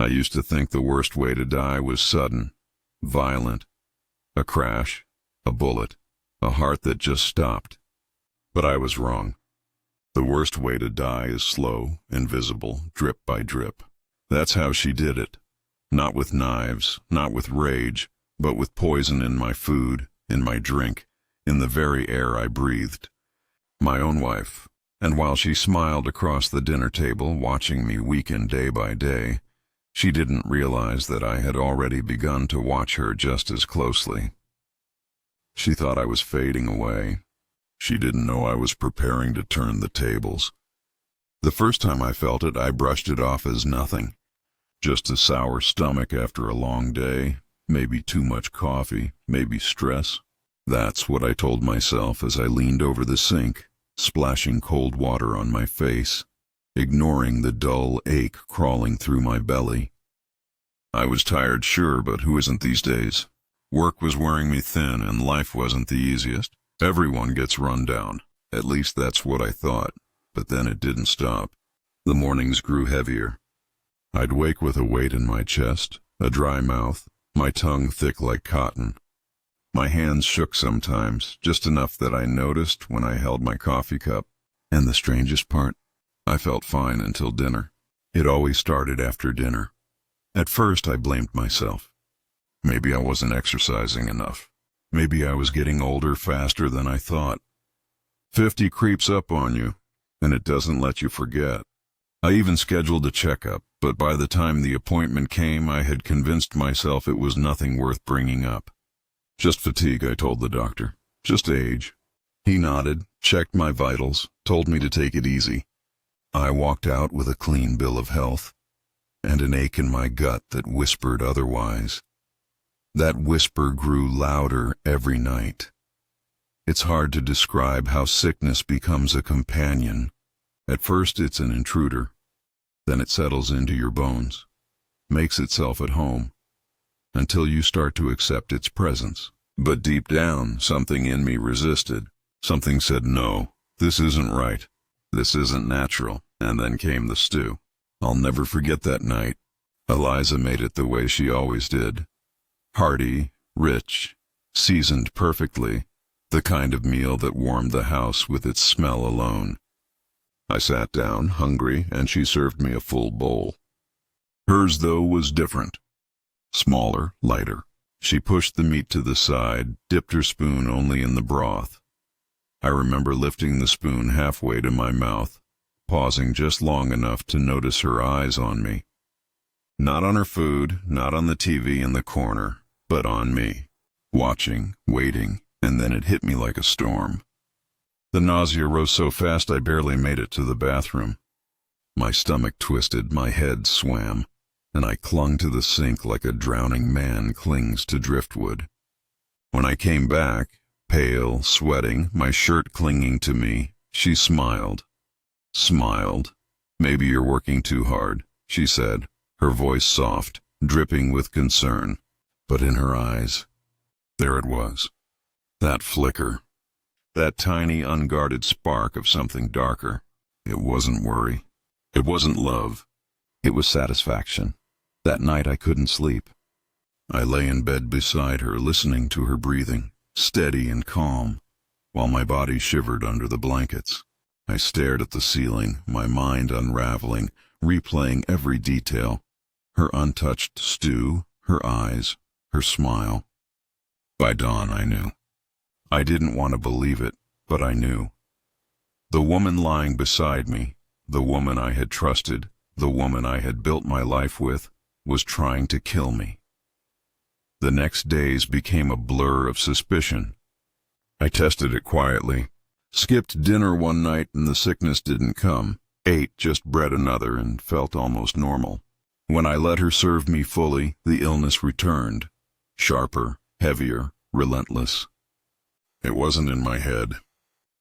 used to think the worst way to die was sudden, violent, a crash, a bullet, a heart that just stopped. But I was wrong. The worst way to die is slow, invisible, drip by drip. That's how she did it. Not with knives, not with rage, but with poison in my food, in my drink, in the very air I breathed. My own wife. And while she smiled across the dinner table, watching me weaken day by day, she didn't realize that I had already begun to watch her just as closely. She thought I was fading away. She didn't know I was preparing to turn the tables. The first time I felt it, I brushed it off as nothing. Just a sour stomach after a long day, maybe too much coffee, maybe stress. That's what I told myself as I leaned over the sink, splashing cold water on my face, ignoring the dull ache crawling through my belly. I was tired, sure, but who isn't these days? Work was wearing me thin, and life wasn't the easiest. Everyone gets run down. At least that's what I thought. But then it didn't stop. The mornings grew heavier. I'd wake with a weight in my chest, a dry mouth, my tongue thick like cotton. My hands shook sometimes, just enough that I noticed when I held my coffee cup. And the strangest part, I felt fine until dinner. It always started after dinner. At first I blamed myself. Maybe I wasn't exercising enough. Maybe I was getting older faster than I thought. 50 creeps up on you, and it doesn't let you forget. I even scheduled a checkup, but by the time the appointment came, I had convinced myself it was nothing worth bringing up. Just fatigue, I told the doctor. Just age. He nodded, checked my vitals, told me to take it easy. I walked out with a clean bill of health, and an ache in my gut that whispered otherwise. That whisper grew louder every night. It's hard to describe how sickness becomes a companion. At first it's an intruder. Then it settles into your bones, makes itself at home, until you start to accept its presence. But deep down, something in me resisted. Something said, no, this isn't right. This isn't natural. And then came the stew. I'll never forget that night. Eliza made it the way she always did. Hearty, rich, seasoned perfectly, the kind of meal that warmed the house with its smell alone. I sat down, hungry, and she served me a full bowl. Hers, though, was different. Smaller, lighter. She pushed the meat to the side, dipped her spoon only in the broth. I remember lifting the spoon halfway to my mouth, pausing just long enough to notice her eyes on me. Not on her food, not on the TV in the corner, but on me. Watching, waiting, and then it hit me like a storm. The nausea rose so fast I barely made it to the bathroom. My stomach twisted, my head swam, and I clung to the sink like a drowning man clings to driftwood. When I came back, pale, sweating, my shirt clinging to me, she smiled. Smiled. Maybe you're working too hard, she said, her voice soft, dripping with concern. But in her eyes, there it was. That flicker. That tiny, unguarded spark of something darker. It wasn't worry. It wasn't love. It was satisfaction. That night I couldn't sleep. I lay in bed beside her, listening to her breathing, steady and calm, while my body shivered under the blankets. I stared at the ceiling, my mind unraveling, replaying every detail. Her untouched stew, her eyes, her smile. By dawn I knew. I didn't want to believe it, but I knew. The woman lying beside me, the woman I had trusted, the woman I had built my life with, was trying to kill me. The next days became a blur of suspicion. I tested it quietly. Skipped dinner one night and the sickness didn't come. Ate just bread another and felt almost normal. When I let her serve me fully, the illness returned. Sharper, heavier, relentless. It wasn't in my head.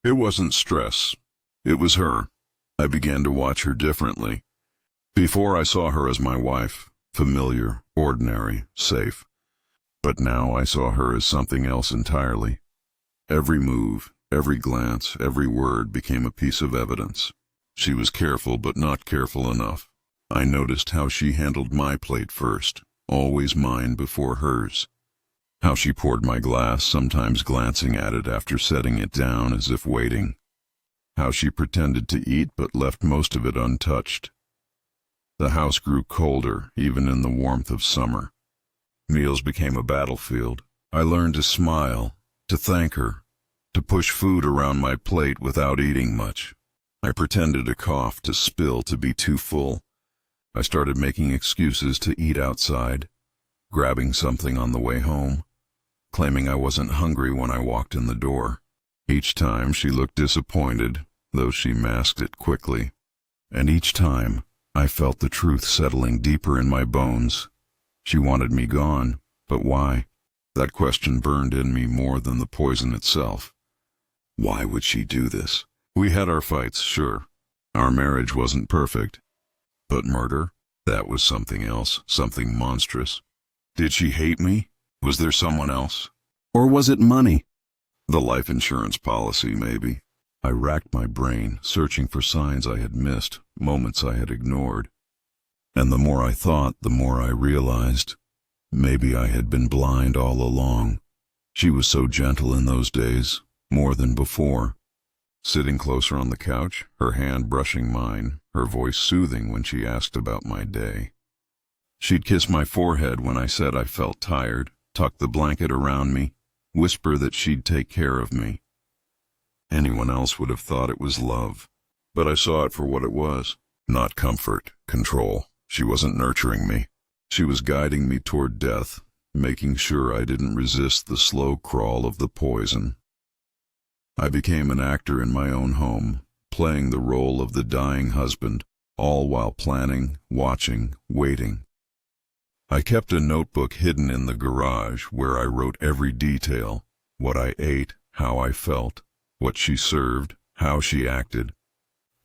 It wasn't stress. It was her. I began to watch her differently. Before I saw her as my wife, familiar, ordinary, safe. But now I saw her as something else entirely. Every move, every glance, every word became a piece of evidence. She was careful but not careful enough. I noticed how she handled my plate first, always mine before hers. How she poured my glass, sometimes glancing at it after setting it down as if waiting. How she pretended to eat but left most of it untouched. The house grew colder, even in the warmth of summer. Meals became a battlefield. I learned to smile, to thank her, to push food around my plate without eating much. I pretended to cough, to spill, to be too full. I started making excuses to eat outside, grabbing something on the way home, claiming I wasn't hungry when I walked in the door. Each time she looked disappointed, though she masked it quickly. And each time I felt the truth settling deeper in my bones. She wanted me gone, but why? That question burned in me more than the poison itself. Why would she do this? We had our fights, sure. Our marriage wasn't perfect. But murder? That was something else, something monstrous. Did she hate me? Was there someone else? Or was it money? The life insurance policy, maybe. I racked my brain, searching for signs I had missed, moments I had ignored. And the more I thought, the more I realized. Maybe I had been blind all along. She was so gentle in those days, more than before. Sitting closer on the couch, her hand brushing mine, her voice soothing when she asked about my day. She'd kiss my forehead when I said I felt tired, tuck the blanket around me, whisper that she'd take care of me. Anyone else would have thought it was love, but I saw it for what it was. Not comfort, control. She wasn't nurturing me. She was guiding me toward death, making sure I didn't resist the slow crawl of the poison. I became an actor in my own home, playing the role of the dying husband, all while planning, watching, waiting. I kept a notebook hidden in the garage where I wrote every detail, what I ate, how I felt, what she served, how she acted.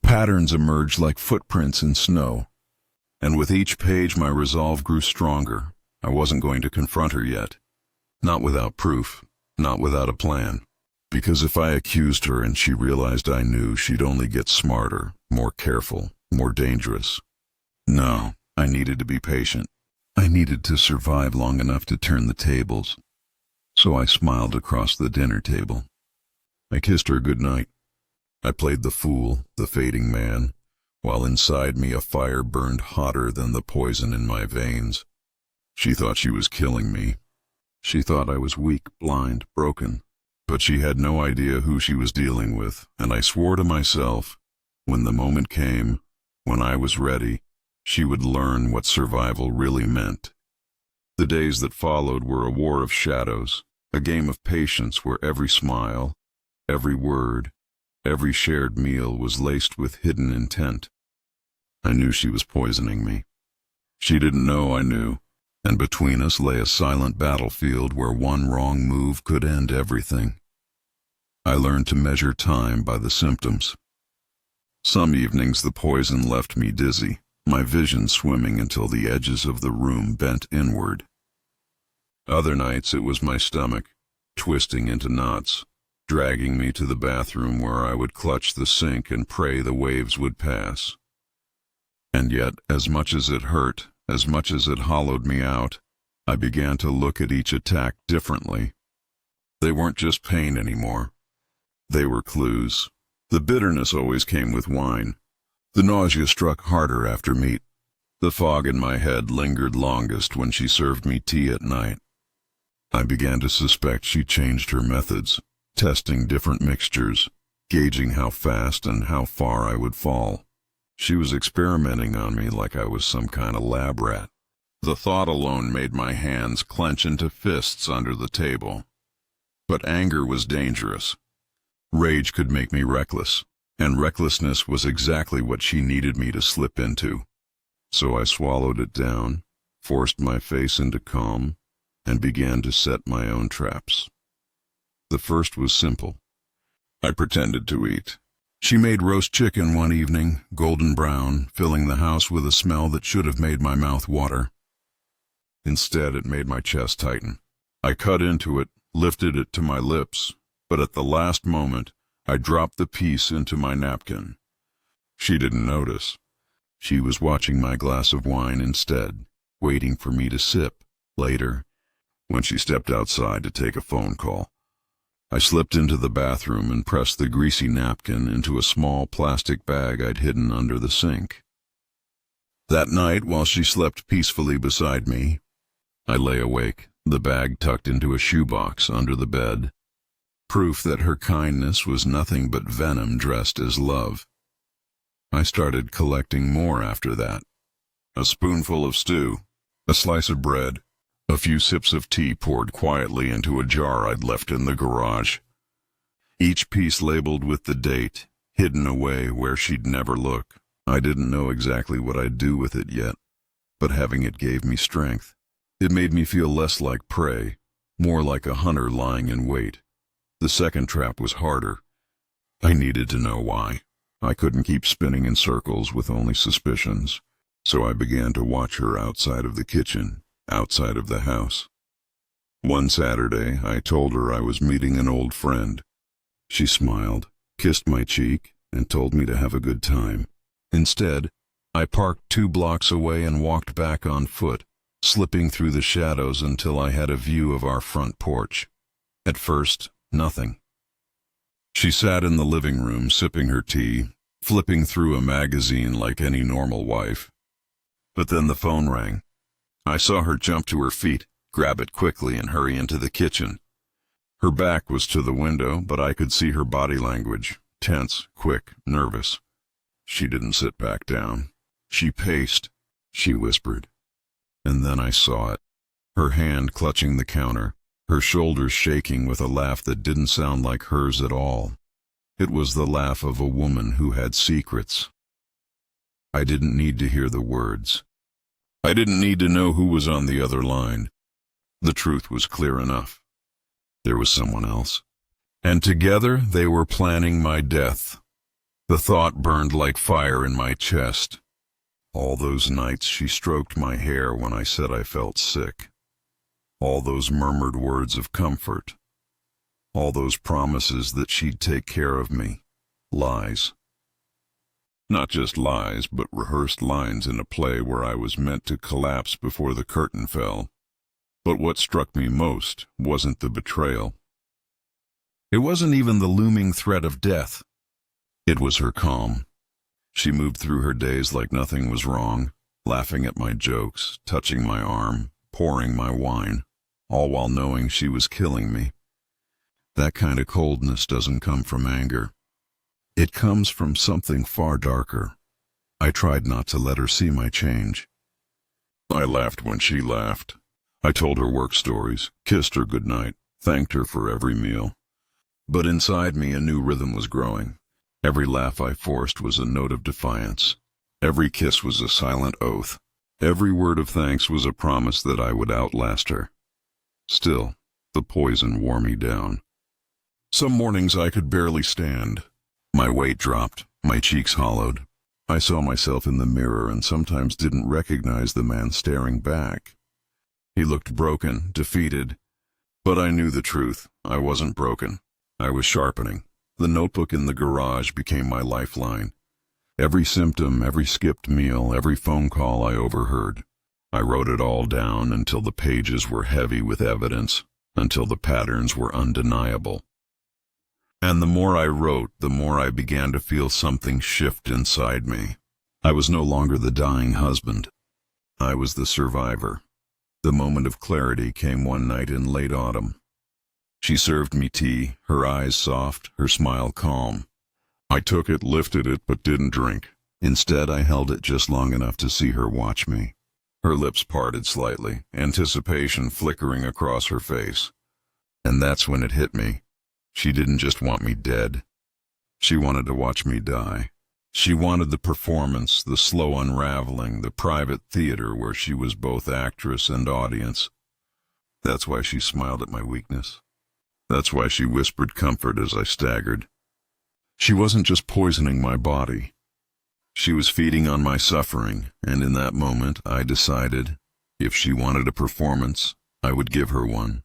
Patterns emerged like footprints in snow. And with each page my resolve grew stronger. I wasn't going to confront her yet. Not without proof, not without a plan. Because if I accused her and she realized I knew, she'd only get smarter, more careful, more dangerous. No, I needed to be patient. I needed to survive long enough to turn the tables. So I smiled across the dinner table. I kissed her goodnight. I played the fool, the fading man, while inside me a fire burned hotter than the poison in my veins. She thought she was killing me. She thought I was weak, blind, broken. But she had no idea who she was dealing with, and I swore to myself, when the moment came, when I was ready, she would learn what survival really meant. The days that followed were a war of shadows, a game of patience where every smile, every word, every shared meal was laced with hidden intent. I knew she was poisoning me. She didn't know I knew, and between us lay a silent battlefield where one wrong move could end everything. I learned to measure time by the symptoms. Some evenings the poison left me dizzy, my vision swimming until the edges of the room bent inward. Other nights it was my stomach, twisting into knots, dragging me to the bathroom where I would clutch the sink and pray the waves would pass. And yet, as much as it hurt, as much as it hollowed me out, I began to look at each attack differently. They weren't just pain anymore. They were clues. The bitterness always came with wine. The nausea struck harder after meat. The fog in my head lingered longest when she served me tea at night. I began to suspect she changed her methods, testing different mixtures, gauging how fast and how far I would fall. She was experimenting on me like I was some kind of lab rat. The thought alone made my hands clench into fists under the table. But anger was dangerous. Rage could make me reckless, and recklessness was exactly what she needed me to slip into. So I swallowed it down, forced my face into calm, and began to set my own traps. The first was simple. I pretended to eat. She made roast chicken one evening, golden brown, filling the house with a smell that should have made my mouth water. Instead, it made my chest tighten. I cut into it, lifted it to my lips, but at the last moment, I dropped the piece into my napkin. She didn't notice. She was watching my glass of wine instead, waiting for me to sip. Later, when she stepped outside to take a phone call, I slipped into the bathroom and pressed the greasy napkin into a small plastic bag I'd hidden under the sink. That night, while she slept peacefully beside me, I lay awake, the bag tucked into a shoebox under the bed. Proof that her kindness was nothing but venom dressed as love. I started collecting more after that. A spoonful of stew, a slice of bread, a few sips of tea poured quietly into a jar I'd left in the garage. Each piece labeled with the date, hidden away where she'd never look. I didn't know exactly what I'd do with it yet, but having it gave me strength. It made me feel less like prey, more like a hunter lying in wait. The second trap was harder. I needed to know why. I couldn't keep spinning in circles with only suspicions, so I began to watch her outside of the kitchen, outside of the house. One Saturday, I told her I was meeting an old friend. She smiled, kissed my cheek, and told me to have a good time. Instead, I parked 2 blocks away and walked back on foot, slipping through the shadows until I had a view of our front porch. At first, nothing. She sat in the living room sipping her tea, flipping through a magazine like any normal wife. But then the phone rang. I saw her jump to her feet, grab it quickly, and hurry into the kitchen. Her back was to the window, but I could see her body language, tense, quick, nervous. She didn't sit back down. She paced. She whispered. And then I saw it. Her hand clutching the counter, her shoulders shaking with a laugh that didn't sound like hers at all. It was the laugh of a woman who had secrets. I didn't need to hear the words. I didn't need to know who was on the other line. The truth was clear enough. There was someone else. And together they were planning my death. The thought burned like fire in my chest. All those nights she stroked my hair when I said I felt sick. All those murmured words of comfort. All those promises that she'd take care of me. Lies. Not just lies, but rehearsed lines in a play where I was meant to collapse before the curtain fell. But what struck me most wasn't the betrayal. It wasn't even the looming threat of death. It was her calm. She moved through her days like nothing was wrong, laughing at my jokes, touching my arm, pouring my wine, all while knowing she was killing me. That kind of coldness doesn't come from anger. It comes from something far darker. I tried not to let her see my change. I laughed when she laughed. I told her work stories, kissed her goodnight, thanked her for every meal. But inside me a new rhythm was growing. Every laugh I forced was a note of defiance. Every kiss was a silent oath. Every word of thanks was a promise that I would outlast her. Still, the poison wore me down. Some mornings I could barely stand. My weight dropped, my cheeks hollowed. I saw myself in the mirror and sometimes didn't recognize the man staring back. He looked broken, defeated. But I knew the truth. I wasn't broken. I was sharpening. The notebook in the garage became my lifeline. Every symptom, every skipped meal, every phone call I overheard. I wrote it all down until the pages were heavy with evidence, until the patterns were undeniable. And the more I wrote, the more I began to feel something shift inside me. I was no longer the dying husband. I was the survivor. The moment of clarity came one night in late autumn. She served me tea, her eyes soft, her smile calm. I took it, lifted it, but didn't drink. Instead, I held it just long enough to see her watch me. Her lips parted slightly, anticipation flickering across her face. And that's when it hit me. She didn't just want me dead. She wanted to watch me die. She wanted the performance, the slow unraveling, the private theater where she was both actress and audience. That's why she smiled at my weakness. That's why she whispered comfort as I staggered. She wasn't just poisoning my body. She was feeding on my suffering, and in that moment I decided, if she wanted a performance, I would give her one.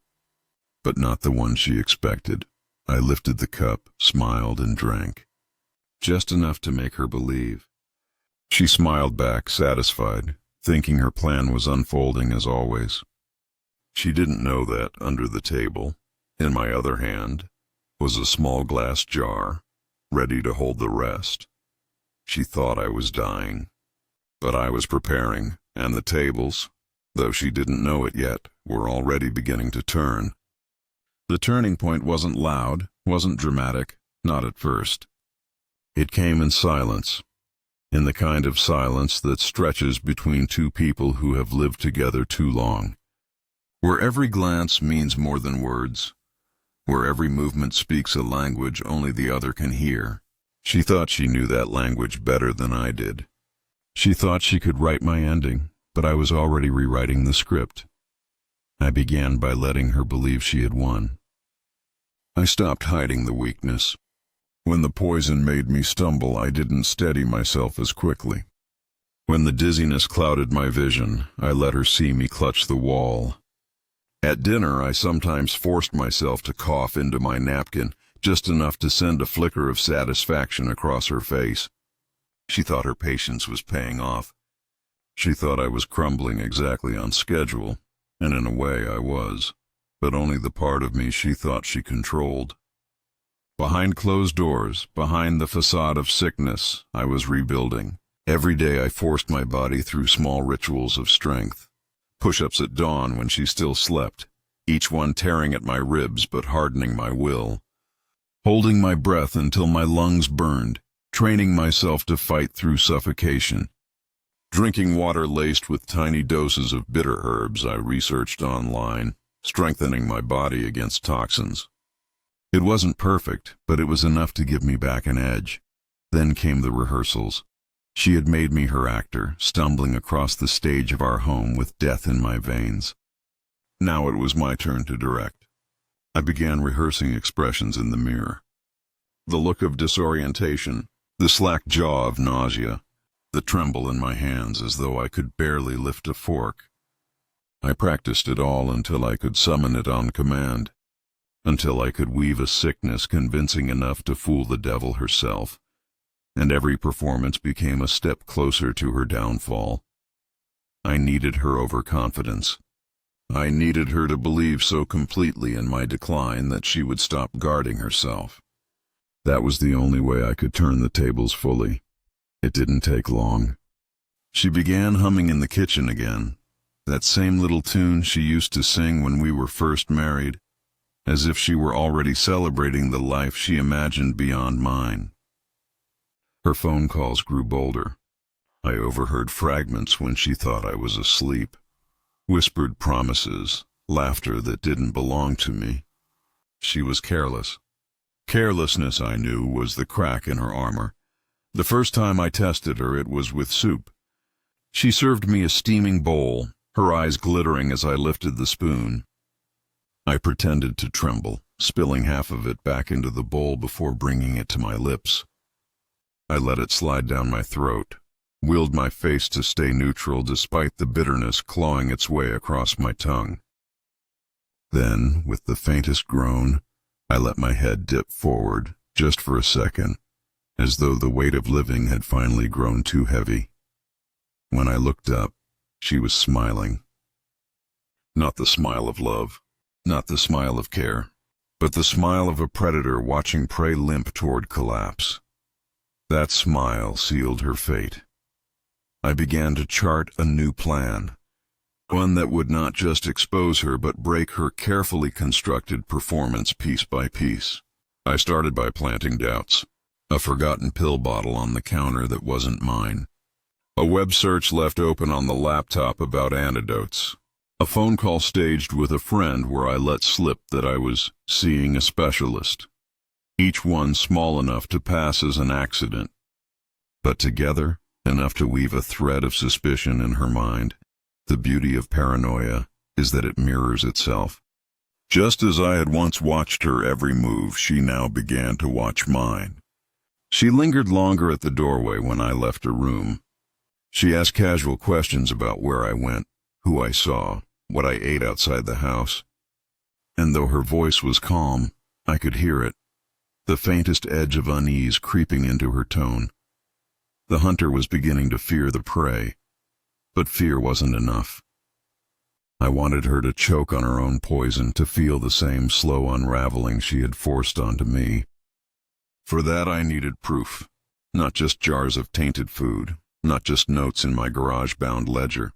But not the one she expected. I lifted the cup, smiled, and drank. Just enough to make her believe. She smiled back, satisfied, thinking her plan was unfolding as always. She didn't know that under the table, in my other hand, was a small glass jar, ready to hold the rest. She thought I was dying, but I was preparing, and the tables, though she didn't know it yet, were already beginning to turn. The turning point wasn't loud, wasn't dramatic, not at first. It came in silence, in the kind of silence that stretches between two people who have lived together too long, where every glance means more than words, where every movement speaks a language only the other can hear. She thought she knew that language better than I did. She thought she could write my ending, but I was already rewriting the script. I began by letting her believe she had won. I stopped hiding the weakness. When the poison made me stumble, I didn't steady myself as quickly. When the dizziness clouded my vision, I let her see me clutch the wall. At dinner, I sometimes forced myself to cough into my napkin, just enough to send a flicker of satisfaction across her face. She thought her patience was paying off. She thought I was crumbling exactly on schedule, and in a way I was, but only the part of me she thought she controlled. Behind closed doors, behind the facade of sickness, I was rebuilding. Every day I forced my body through small rituals of strength. Push-ups at dawn when she still slept, each one tearing at my ribs but hardening my will. Holding my breath until my lungs burned, training myself to fight through suffocation. Drinking water laced with tiny doses of bitter herbs I researched online, strengthening my body against toxins. It wasn't perfect, but it was enough to give me back an edge. Then came the rehearsals. She had made me her actor, stumbling across the stage of our home with death in my veins. Now it was my turn to direct. I began rehearsing expressions in the mirror. The look of disorientation, the slack jaw of nausea, the tremble in my hands as though I could barely lift a fork. I practiced it all until I could summon it on command, until I could weave a sickness convincing enough to fool the devil herself, and every performance became a step closer to her downfall. I needed her overconfidence. I needed her to believe so completely in my decline that she would stop guarding herself. That was the only way I could turn the tables fully. It didn't take long. She began humming in the kitchen again, that same little tune she used to sing when we were first married, as if she were already celebrating the life she imagined beyond mine. Her phone calls grew bolder. I overheard fragments when she thought I was asleep. Whispered promises, laughter that didn't belong to me. She was careless. Carelessness, I knew, was the crack in her armor. The first time I tested her, it was with soup. She served me a steaming bowl, her eyes glittering as I lifted the spoon. I pretended to tremble, spilling half of it back into the bowl before bringing it to my lips. I let it slide down my throat, willed my face to stay neutral despite the bitterness clawing its way across my tongue. Then, with the faintest groan, I let my head dip forward, just for a second, as though the weight of living had finally grown too heavy. When I looked up, she was smiling. Not the smile of love, not the smile of care, but the smile of a predator watching prey limp toward collapse. That smile sealed her fate. I began to chart a new plan, one that would not just expose her but break her carefully constructed performance piece by piece. I started by planting doubts. A forgotten pill bottle on the counter that wasn't mine. A web search left open on the laptop about antidotes. A phone call staged with a friend where I let slip that I was seeing a specialist. Each one small enough to pass as an accident, but together enough to weave a thread of suspicion in her mind. The beauty of paranoia is that it mirrors itself. Just as I had once watched her every move, she now began to watch mine. She lingered longer at the doorway when I left her room. She asked casual questions about where I went, who I saw, what I ate outside the house. And though her voice was calm, I could hear it, the faintest edge of unease creeping into her tone. The hunter was beginning to fear the prey, but fear wasn't enough. I wanted her to choke on her own poison, to feel the same slow unraveling she had forced onto me. For that I needed proof, not just jars of tainted food, not just notes in my garage-bound ledger.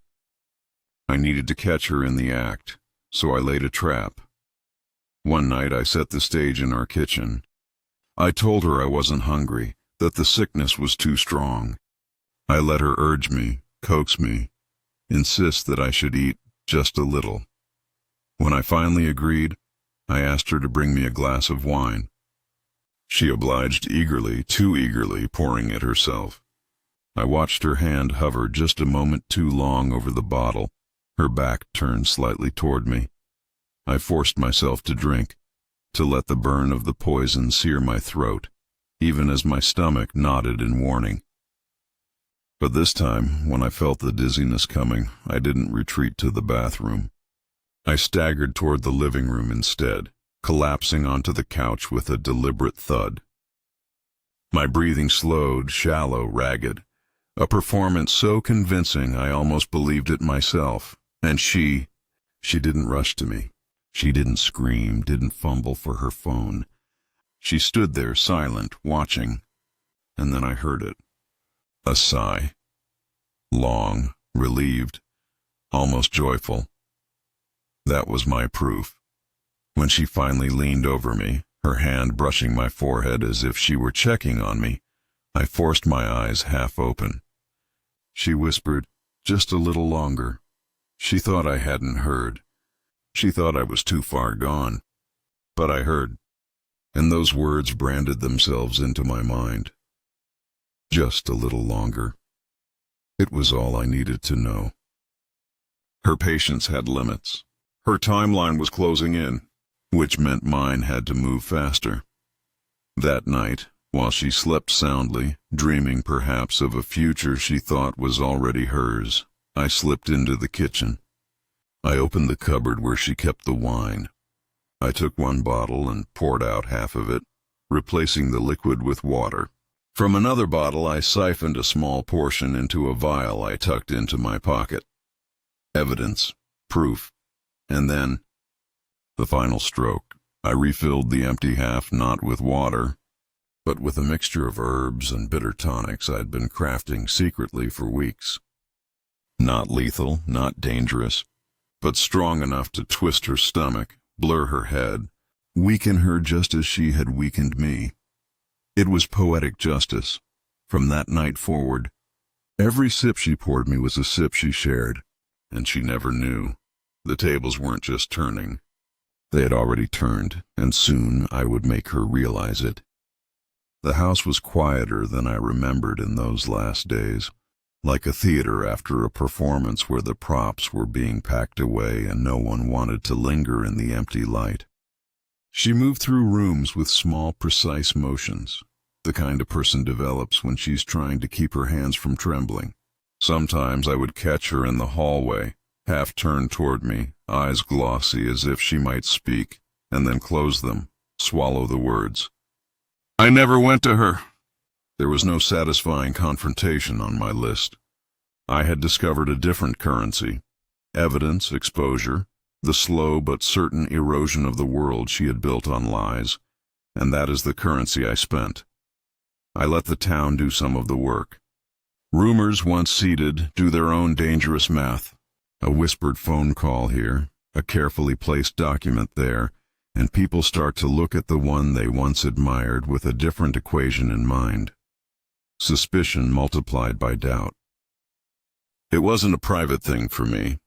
I needed to catch her in the act, so I laid a trap. One night I set the stage in our kitchen. I told her I wasn't hungry, that the sickness was too strong. I let her urge me, coax me, insist that I should eat just a little. When I finally agreed, I asked her to bring me a glass of wine. She obliged eagerly, too eagerly, pouring it herself. I watched her hand hover just a moment too long over the bottle, her back turned slightly toward me. I forced myself to drink, to let the burn of the poison sear my throat, even as my stomach nodded in warning. But this time, when I felt the dizziness coming, I didn't retreat to the bathroom. I staggered toward the living room instead, collapsing onto the couch with a deliberate thud. My breathing slowed, shallow, ragged, a performance so convincing I almost believed it myself. And she didn't rush to me. She didn't scream, didn't fumble for her phone. She stood there silent, watching, and then I heard it. A sigh. Long, relieved, almost joyful. That was my proof. When she finally leaned over me, her hand brushing my forehead as if she were checking on me, I forced my eyes half open. She whispered, "Just a little longer." She thought I hadn't heard. She thought I was too far gone. But I heard, and those words branded themselves into my mind. Just a little longer. It was all I needed to know. Her patience had limits. Her timeline was closing in, which meant mine had to move faster. That night, while she slept soundly, dreaming perhaps of a future she thought was already hers, I slipped into the kitchen. I opened the cupboard where she kept the wine. I took one bottle and poured out half of it, replacing the liquid with water. From another bottle I siphoned a small portion into a vial I tucked into my pocket. Evidence, proof, and then the final stroke. I refilled the empty half not with water, but with a mixture of herbs and bitter tonics I'd been crafting secretly for weeks. Not lethal, not dangerous, but strong enough to twist her stomach, blur her head, weaken her just as she had weakened me. It was poetic justice. From that night forward, every sip she poured me was a sip she shared, and she never knew. The tables weren't just turning. They had already turned, and soon I would make her realize it. The house was quieter than I remembered in those last days, like a theater after a performance where the props were being packed away and no one wanted to linger in the empty light. She moved through rooms with small, precise motions, the kind a person develops when she's trying to keep her hands from trembling. Sometimes I would catch her in the hallway, half turned toward me, eyes glossy as if she might speak, and then close them, swallow the words. I never went to her. There was no satisfying confrontation on my list. I had discovered a different currency. Evidence, exposure, the slow but certain erosion of the world she had built on lies, and that is the currency I spent. I let the town do some of the work. Rumors, once seated, do their own dangerous math. A whispered phone call here, a carefully placed document there, and people start to look at the one they once admired with a different equation in mind. Suspicion multiplied by doubt. It wasn't a private thing for me.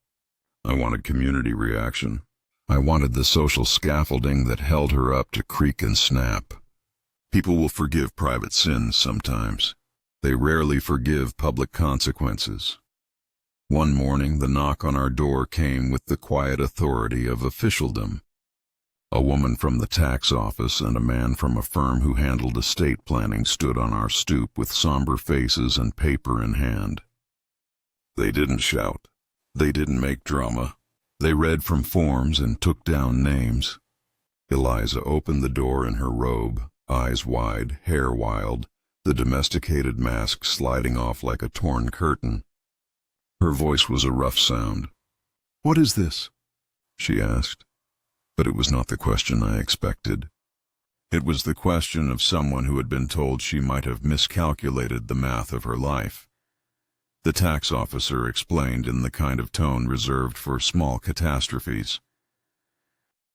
I wanted community reaction. I wanted the social scaffolding that held her up to creak and snap. People will forgive private sins sometimes. They rarely forgive public consequences. One morning, the knock on our door came with the quiet authority of officialdom. A woman from the tax office and a man from a firm who handled estate planning stood on our stoop with somber faces and paper in hand. They didn't shout. They didn't make drama. They read from forms and took down names. Eliza opened the door in her robe, eyes wide, hair wild, the domesticated mask sliding off like a torn curtain. Her voice was a rough sound. "What is this?" she asked. But it was not the question I expected. It was the question of someone who had been told she might have miscalculated the math of her life. The tax officer explained in the kind of tone reserved for small catastrophes.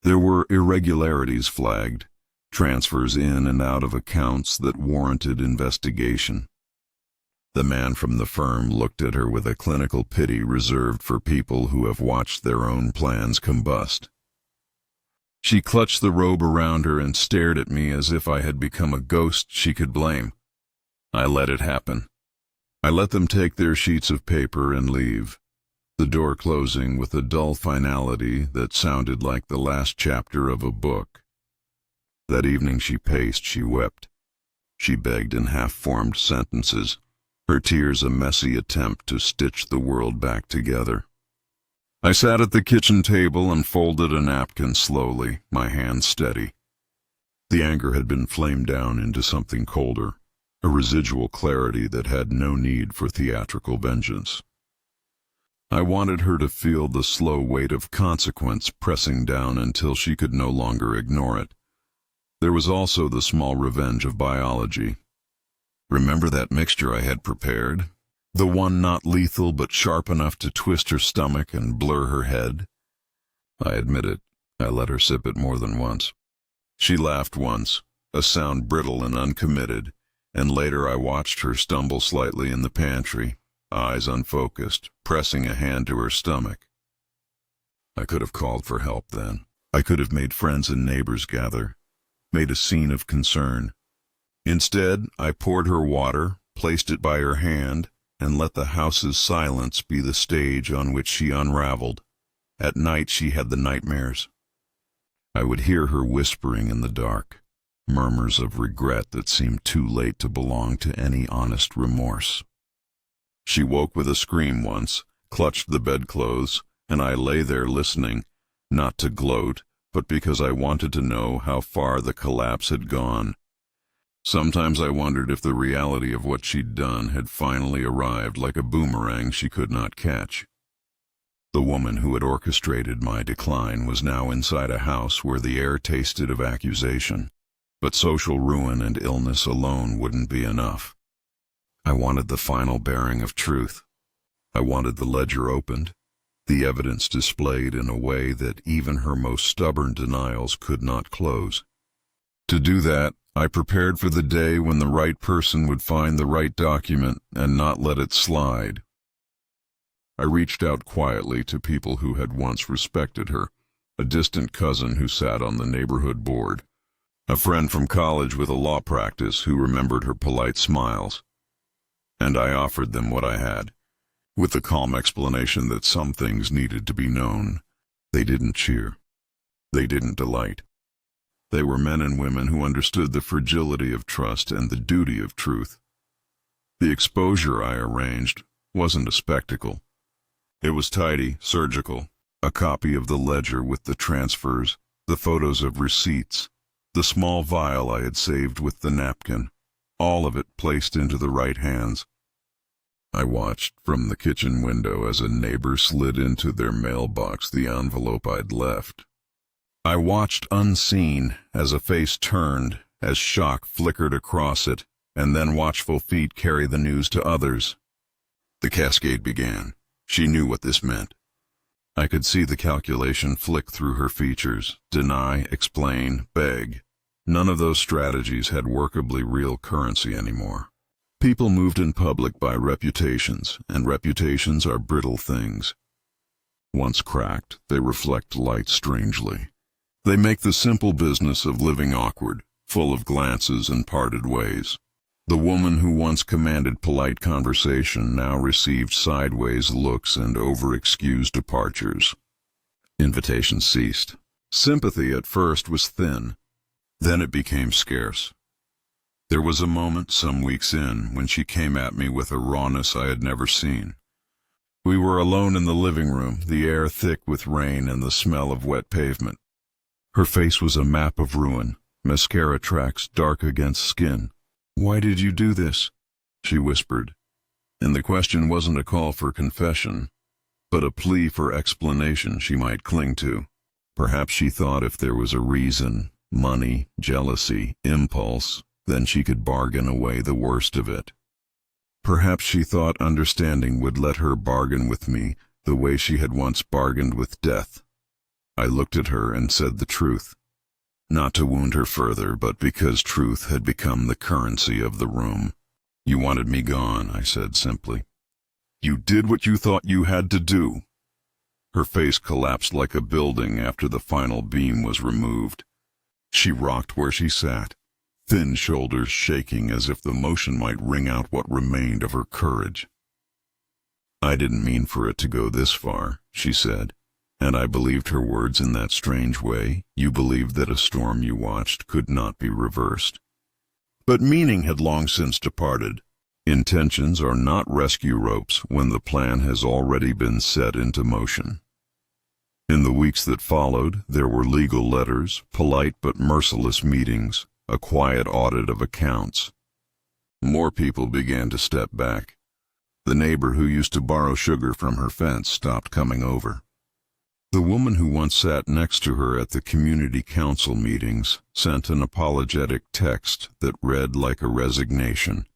There were irregularities flagged, transfers in and out of accounts that warranted investigation. The man from the firm looked at her with a clinical pity reserved for people who have watched their own plans combust. She clutched the robe around her and stared at me as if I had become a ghost she could blame. I let it happen. I let them take their sheets of paper and leave, the door closing with a dull finality that sounded like the last chapter of a book. That evening she paced, she wept. She begged in half-formed sentences, her tears a messy attempt to stitch the world back together. I sat at the kitchen table and folded a napkin slowly, my hand steady. The anger had been flamed down into something colder, a residual clarity that had no need for theatrical vengeance. I wanted her to feel the slow weight of consequence pressing down until she could no longer ignore it. There was also the small revenge of biology. Remember that mixture I had prepared? The one not lethal but sharp enough to twist her stomach and blur her head? I admit it, I let her sip it more than once. She laughed once, a sound brittle and uncommitted, and later I watched her stumble slightly in the pantry, eyes unfocused, pressing a hand to her stomach. I could have called for help then. I could have made friends and neighbors gather, made a scene of concern. Instead, I poured her water, placed it by her hand, and let the house's silence be the stage on which she unraveled. At night she had the nightmares. I would hear her whispering in the dark, murmurs of regret that seemed too late to belong to any honest remorse. She woke with a scream once, clutched the bedclothes, and I lay there listening, not to gloat, but because I wanted to know how far the collapse had gone. Sometimes I wondered if the reality of what she'd done had finally arrived like a boomerang she could not catch. The woman who had orchestrated my decline was now inside a house where the air tasted of accusation, but social ruin and illness alone wouldn't be enough. I wanted the final bearing of truth. I wanted the ledger opened, the evidence displayed in a way that even her most stubborn denials could not close. To do that, I prepared for the day when the right person would find the right document and not let it slide. I reached out quietly to people who had once respected her, a distant cousin who sat on the neighborhood board, a friend from college with a law practice who remembered her polite smiles. And I offered them what I had, with the calm explanation that some things needed to be known. They didn't cheer. They didn't delight. They were men and women who understood the fragility of trust and the duty of truth. The exposure I arranged wasn't a spectacle. It was tidy, surgical, a copy of the ledger with the transfers, the photos of receipts, the small vial I had saved with the napkin, all of it placed into the right hands. I watched from the kitchen window as a neighbor slid into their mailbox the envelope I'd left. I watched unseen as a face turned, as shock flickered across it, and then watchful feet carry the news to others. The cascade began. She knew what this meant. I could see the calculation flick through her features. Deny, explain, beg. None of those strategies had workably real currency anymore. People moved in public by reputations, and reputations are brittle things. Once cracked, they reflect light strangely. They make the simple business of living awkward, full of glances and parted ways. The woman who once commanded polite conversation now received sideways looks and over-excused departures. Invitations ceased. Sympathy at first was thin. Then it became scarce. There was a moment some weeks in when she came at me with a rawness I had never seen. We were alone in the living room, the air thick with rain and the smell of wet pavement. Her face was a map of ruin, mascara tracks dark against skin. "Why did you do this?" she whispered. And the question wasn't a call for confession, but a plea for explanation she might cling to. Perhaps she thought if there was a reason, money, jealousy, impulse, then she could bargain away the worst of it. Perhaps she thought understanding would let her bargain with me the way she had once bargained with death. I looked at her and said the truth, not to wound her further, but because truth had become the currency of the room. "You wanted me gone," I said simply. "You did what you thought you had to do." Her face collapsed like a building after the final beam was removed. She rocked where she sat, thin shoulders shaking as if the motion might wring out what remained of her courage. "I didn't mean for it to go this far," she said, and I believed her words in that strange way. You believed that a storm you watched could not be reversed. But meaning had long since departed. Intentions are not rescue ropes when the plan has already been set into motion. In the weeks that followed, there were legal letters, polite but merciless meetings, a quiet audit of accounts. More people began to step back. The neighbor who used to borrow sugar from her fence stopped coming over. The woman who once sat next to her at the community council meetings sent an apologetic text that read like a resignation.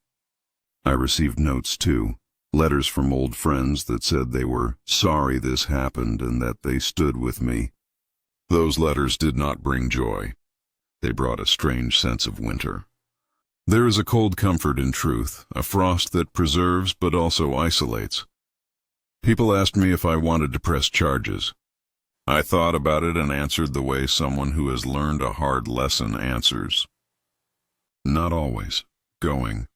I received notes too, letters from old friends that said they were sorry this happened and that they stood with me. Those letters did not bring joy. They brought a strange sense of winter. There is a cold comfort in truth, a frost that preserves but also isolates. People asked me if I wanted to press charges. I thought about it and answered the way someone who has learned a hard lesson answers. Not always. Going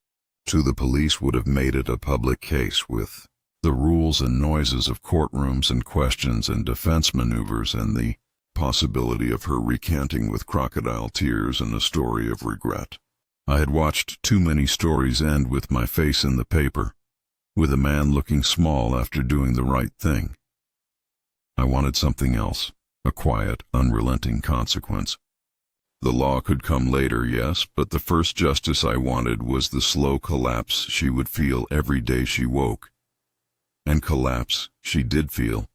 to the police would have made it a public case with the rules and noises of courtrooms and questions and defense maneuvers and the possibility of her recanting with crocodile tears and a story of regret. I had watched too many stories end with my face in the paper, with a man looking small after doing the right thing. I wanted something else, a quiet, unrelenting consequence. The law could come later, yes, but the first justice I wanted was the slow collapse she would feel every day she woke. And collapse she did feel.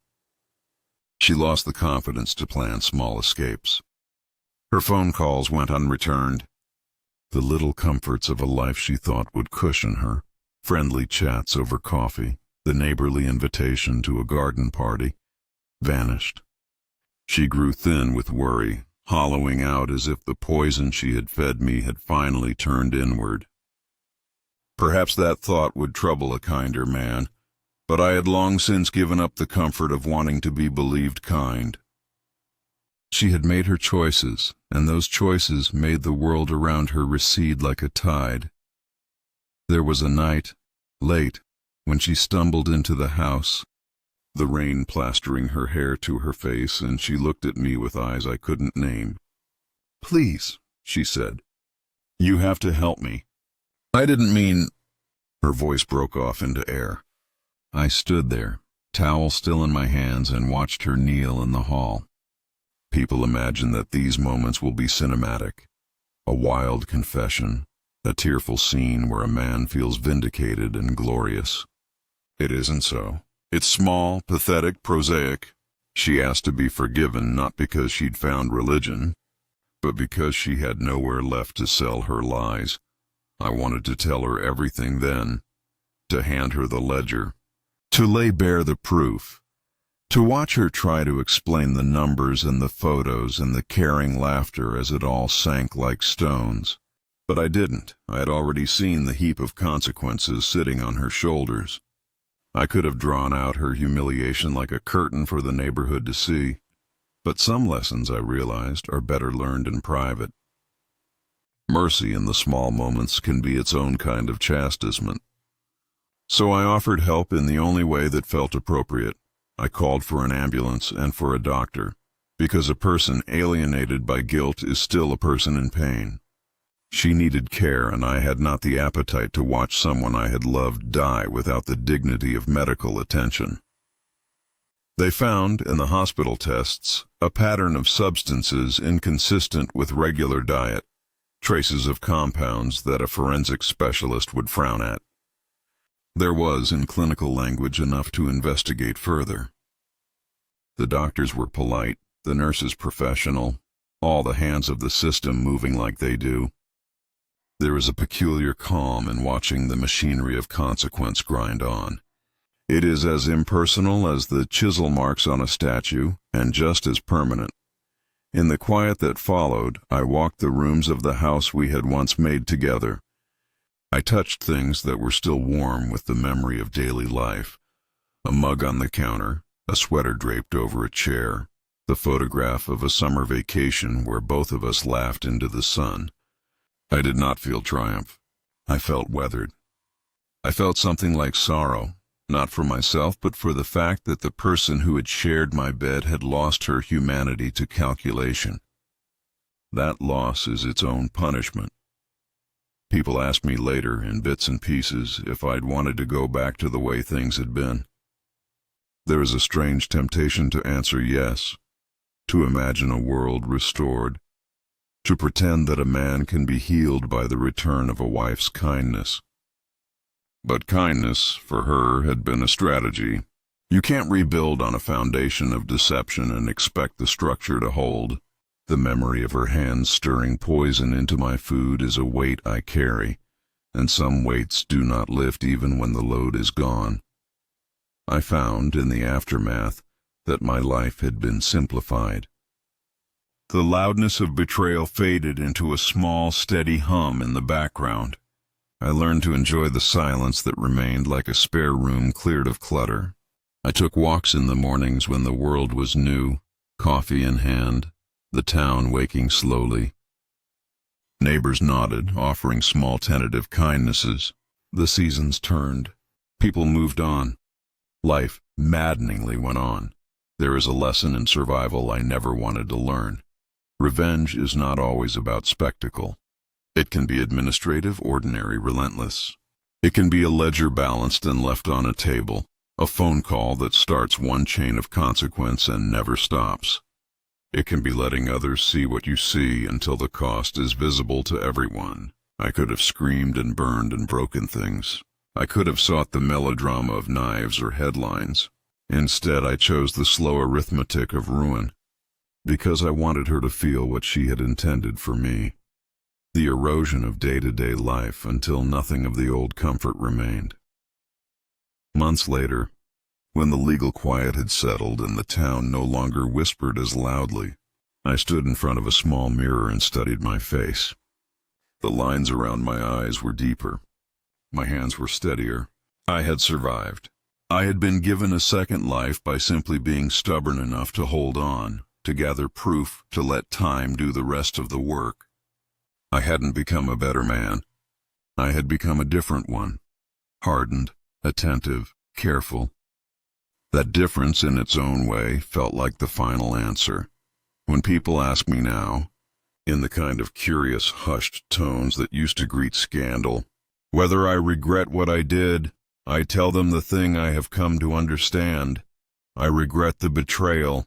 She lost the confidence to plan small escapes. Her phone calls went unreturned. The little comforts of a life she thought would cushion her, friendly chats over coffee, the neighborly invitation to a garden party, vanished. She grew thin with worry, hollowing out as if the poison she had fed me had finally turned inward. Perhaps that thought would trouble a kinder man, but I had long since given up the comfort of wanting to be believed kind. She had made her choices, and those choices made the world around her recede like a tide. There was a night, late, when she stumbled into the house, the rain plastering her hair to her face, and she looked at me with eyes I couldn't name. "Please," she said, "you have to help me." "I didn't mean—" Her voice broke off into air. I stood there, towel still in my hands, and watched her kneel in the hall. People imagine that these moments will be cinematic. A wild confession, a tearful scene where a man feels vindicated and glorious. It isn't so. It's small, pathetic, prosaic. She asked to be forgiven not because she'd found religion, but because she had nowhere left to sell her lies. I wanted to tell her everything then, to hand her the ledger, to lay bare the proof, to watch her try to explain the numbers and the photos and the caring laughter as it all sank like stones. But I didn't. I had already seen the heap of consequences sitting on her shoulders. I could have drawn out her humiliation like a curtain for the neighborhood to see, but some lessons, I realized, are better learned in private. Mercy in the small moments can be its own kind of chastisement. So I offered help in the only way that felt appropriate. I called for an ambulance and for a doctor, because a person alienated by guilt is still a person in pain. She needed care, and I had not the appetite to watch someone I had loved die without the dignity of medical attention. They found, in the hospital tests, a pattern of substances inconsistent with regular diet. traces of compounds that a forensic specialist would frown at. There was, in clinical language, enough to investigate further. The doctors were polite, the nurses professional, all the hands of the system moving like they do. There is a peculiar calm in watching the machinery of consequence grind on. It is as impersonal as the chisel marks on a statue, and just as permanent. In the quiet that followed, I walked the rooms of the house we had once made together. I touched things that were still warm with the memory of daily life. A mug on the counter, a sweater draped over a chair, the photograph of a summer vacation where both of us laughed into the sun. I did not feel triumph. I felt weathered. I felt something like sorrow, not for myself, but for the fact that the person who had shared my bed had lost her humanity to calculation. That loss is its own punishment. People asked me later, in bits and pieces, if I'd wanted to go back to the way things had been. There is a strange temptation to answer yes, to imagine a world restored, to pretend that a man can be healed by the return of a wife's kindness. But kindness, for her, had been a strategy. You can't rebuild on a foundation of deception and expect the structure to hold. The memory of her hands stirring poison into my food is a weight I carry, and some weights do not lift even when the load is gone. I found, in the aftermath, that my life had been simplified. The loudness of betrayal faded into a small, steady hum in the background. I learned to enjoy the silence that remained like a spare room cleared of clutter. I took walks in the mornings when the world was new, coffee in hand, the town waking slowly. Neighbors nodded, offering small tentative kindnesses. The seasons turned. People moved on. Life maddeningly went on. There is a lesson in survival I never wanted to learn. Revenge is not always about spectacle. It can be administrative, ordinary, relentless. It can be a ledger balanced and left on a table, a phone call that starts one chain of consequence and never stops. It can be letting others see what you see until the cost is visible to everyone. I could have screamed and burned and broken things. I could have sought the melodrama of knives or headlines. Instead, I chose the slow arithmetic of ruin, because I wanted her to feel what she had intended for me. The erosion of day-to-day life until nothing of the old comfort remained. Months later, when the legal quiet had settled and the town no longer whispered as loudly, I stood in front of a small mirror and studied my face. The lines around my eyes were deeper. My hands were steadier. I had survived. I had been given a second life by simply being stubborn enough to hold on, to gather proof, to let time do the rest of the work. I hadn't become a better man. I had become a different one. Hardened, attentive, careful. That difference in its own way felt like the final answer. When people ask me now, in the kind of curious, hushed tones that used to greet scandal, whether I regret what I did, I tell them the thing I have come to understand. I regret the betrayal,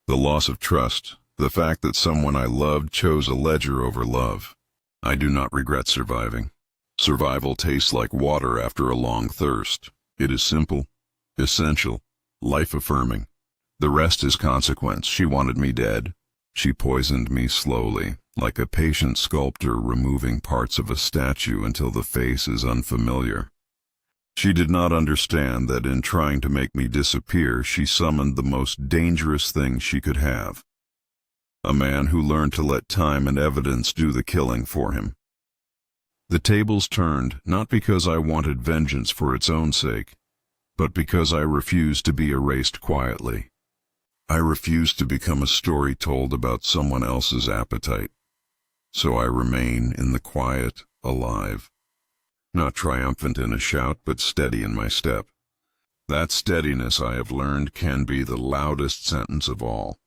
the loss of trust, the fact that someone I loved chose a ledger over love. I do not regret surviving. Survival tastes like water after a long thirst. It is simple, essential, life-affirming. The rest is consequence. She wanted me dead. She poisoned me slowly, like a patient sculptor removing parts of a statue until the face is unfamiliar. She did not understand that in trying to make me disappear, she summoned the most dangerous thing she could have. A man who learned to let time and evidence do the killing for him. The tables turned, not because I wanted vengeance for its own sake, but because I refused to be erased quietly. I refused to become a story told about someone else's appetite. So I remain in the quiet, alive. Not triumphant in a shout, but steady in my step. That steadiness, I have learned, can be the loudest sentence of all.